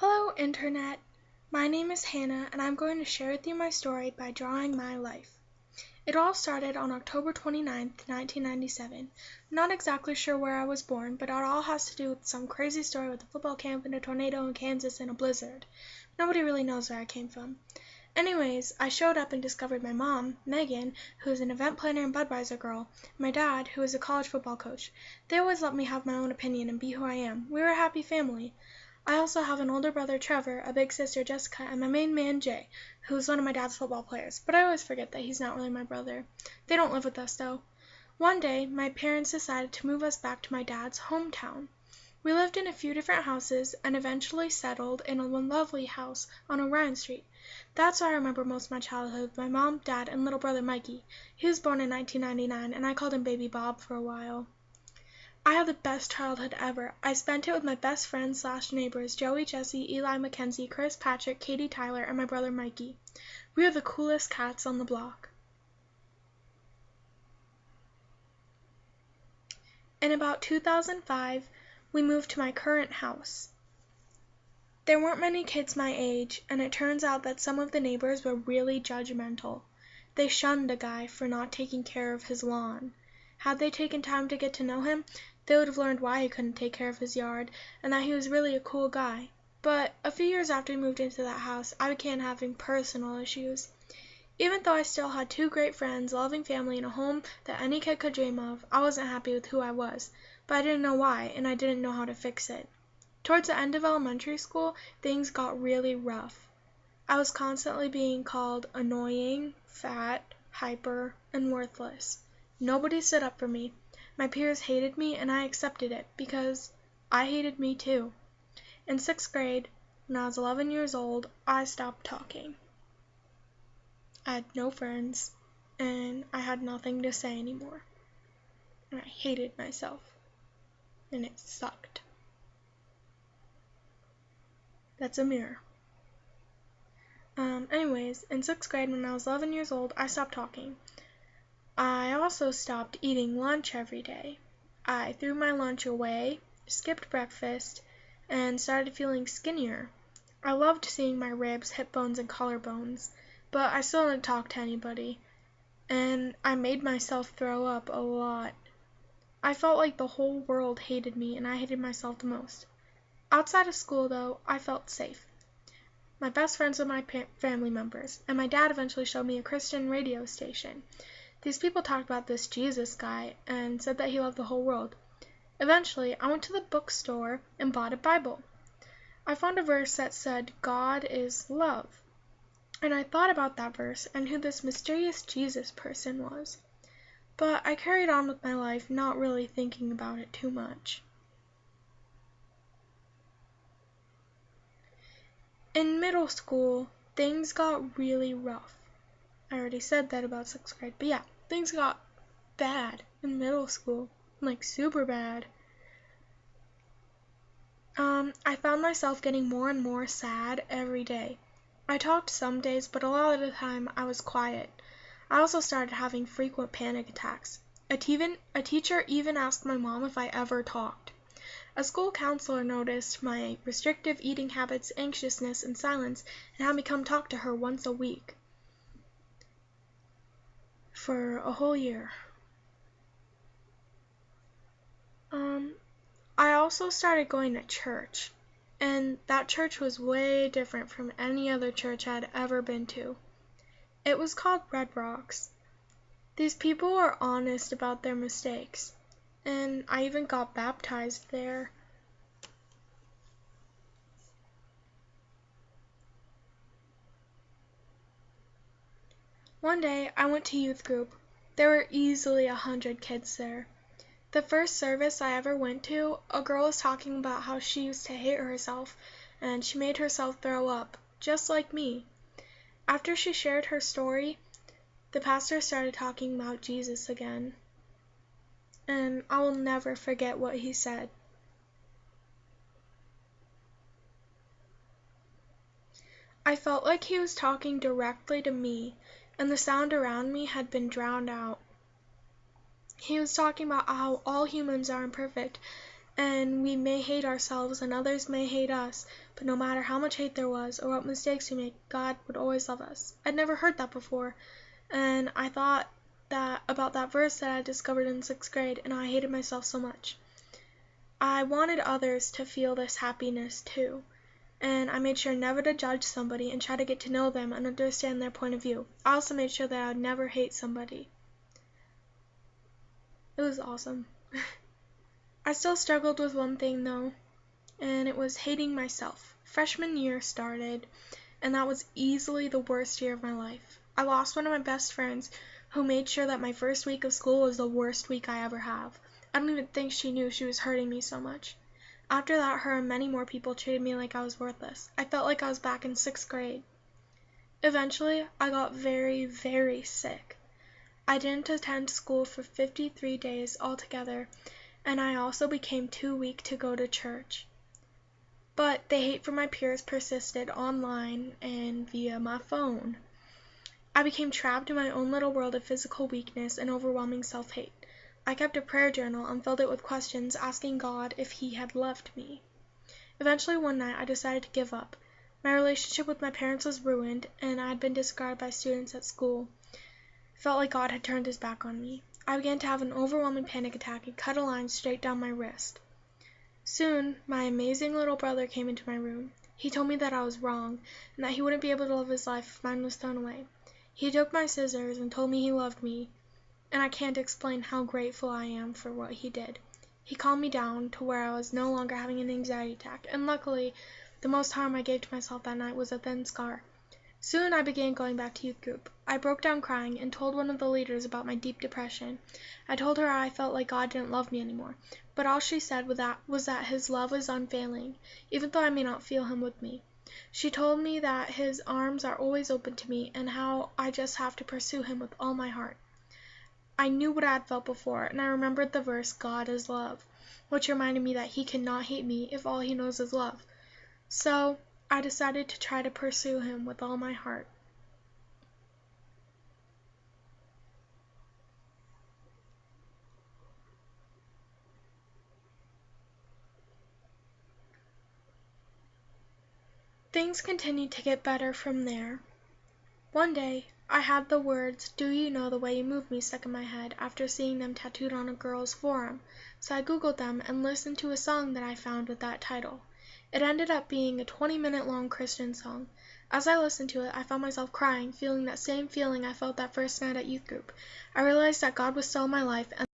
Hello, Internet. My name is Hannah, and I'm going to share with you my story by drawing my life. It all started on October 29th, 1997. I'm not exactly sure where I was born, but it all has to do with some crazy story with a football camp and a tornado in Kansas and a blizzard. Nobody really knows where I came from. Anyways, I showed up and discovered my mom, Megan, who is an event planner and Budweiser girl, and my dad, who is a college football coach. They always let me have my own opinion and be who I am. We were a happy family. I also have an older brother, Trevor, a big sister, Jessica, and my main man, Jay, who is one of my dad's football players, but I always forget that he's not really my brother. They don't live with us, though. One day, my parents decided to move us back to my dad's hometown. We lived in a few different houses and eventually settled in a lovely house on Orion Street. That's where I remember most of my childhood with my mom, dad, and little brother Mikey. He was born in 1999, and I called him Baby Bob for a while. I had the best childhood ever. I spent it with my best friends / neighbors, Joey, Jesse, Eli, Mackenzie, Chris, Patrick, Katie, Tyler, and my brother Mikey. We are the coolest cats on the block. In about 2005, we moved to my current house. There weren't many kids my age, and it turns out that some of the neighbors were really judgmental. They shunned a guy for not taking care of his lawn. Had they taken time to get to know him, they would have learned why he couldn't take care of his yard, and that he was really a cool guy. But a few years after we moved into that house, I began having personal issues. Even though I still had two great friends, a loving family, and a home that any kid could dream of, I wasn't happy with who I was, but I didn't know why, and I didn't know how to fix it. Towards the end of elementary school, things got really rough. I was constantly being called annoying, fat, hyper, and worthless. Nobody stood up for me. My peers hated me, and I accepted it, because I hated me too. In 6th grade, when I was 11 years old, I stopped talking. I had no friends, and I had nothing to say anymore. And I hated myself, and it sucked. That's a mirror. Anyways, in 6th grade, when I was 11 years old, I stopped talking. I also stopped eating lunch every day. I threw my lunch away, skipped breakfast, and started feeling skinnier. I loved seeing my ribs, hip bones, and collarbones, but I still didn't talk to anybody, and I made myself throw up a lot. I felt like the whole world hated me, and I hated myself the most. Outside of school, though, I felt safe. My best friends were my family members, and my dad eventually showed me a Christian radio station. These people talked about this Jesus guy and said that he loved the whole world. Eventually, I went to the bookstore and bought a Bible. I found a verse that said, God is love. And I thought about that verse and who this mysterious Jesus person was. But I carried on with my life, not really thinking about it too much. In middle school, things got really rough. I already said that about 6th grade, but yeah, things got bad in middle school, like super bad. I found myself getting more and more sad every day. I talked some days, but a lot of the time I was quiet. I also started having frequent panic attacks. A teacher even asked my mom if I ever talked. A school counselor noticed my restrictive eating habits, anxiousness, and silence, and had me come talk to her once a week. For a whole year. I also started going to church, and that church was way different from any other church I'd ever been to. It was called Red Rocks. These people were honest about their mistakes, and I even got baptized there. One day, I went to youth group. There were easily 100 kids there. The first service I ever went to, a girl was talking about how she used to hate herself, and she made herself throw up, just like me. After she shared her story, the pastor started talking about Jesus again, and I will never forget what he said. I felt like he was talking directly to me, and the sound around me had been drowned out. He was talking about how all humans are imperfect, And we may hate ourselves and others may hate us, but no matter how much hate there was or what mistakes we make, God would always love us. I'd never heard that before, and I thought that about that verse that I discovered in 6th grade, and I hated myself so much. I wanted others to feel this happiness too, and I made sure never to judge somebody and try to get to know them and understand their point of view. I also made sure that I would never hate somebody. It was awesome. I still struggled with one thing though, and it was hating myself. Freshman year started, and that was easily the worst year of my life. I lost one of my best friends who made sure that my first week of school was the worst week I ever have. I don't even think she knew she was hurting me so much. After that, her and many more people treated me like I was worthless. I felt like I was back in 6th grade. Eventually, I got very, very sick. I didn't attend school for 53 days altogether, and I also became too weak to go to church. But the hate from my peers persisted online and via my phone. I became trapped in my own little world of physical weakness and overwhelming self-hate. I kept a prayer journal and filled it with questions asking God if He had loved me. Eventually one night I decided to give up. My relationship with my parents was ruined, and I had been discarded by students at school. It felt like God had turned His back on me. I began to have an overwhelming panic attack and cut a line straight down my wrist. Soon, my amazing little brother came into my room. He told me that I was wrong, and that he wouldn't be able to live his life if mine was thrown away. He took my scissors and told me he loved me, and I can't explain how grateful I am for what he did. He calmed me down to where I was no longer having an anxiety attack, and luckily, the most harm I gave to myself that night was a thin scar. Soon I began going back to youth group. I broke down crying and told one of the leaders about my deep depression. I told her I felt like God didn't love me anymore, but all she said was that His love is unfailing, even though I may not feel Him with me. She told me that His arms are always open to me and how I just have to pursue Him with all my heart. I knew what I had felt before, and I remembered the verse, God is love, which reminded me that He cannot hate me if all He knows is love. So I decided to try to pursue Him with all my heart. Things continued to get better from there. One day, I had the words, "Do you know the way you move me," stuck in my head after seeing them tattooed on a girl's forearm, so I googled them and listened to a song that I found with that title. It ended up being a 20-minute long Christian song. As I listened to it, I found myself crying, feeling that same feeling I felt that first night at youth group. I realized that God was still in my life and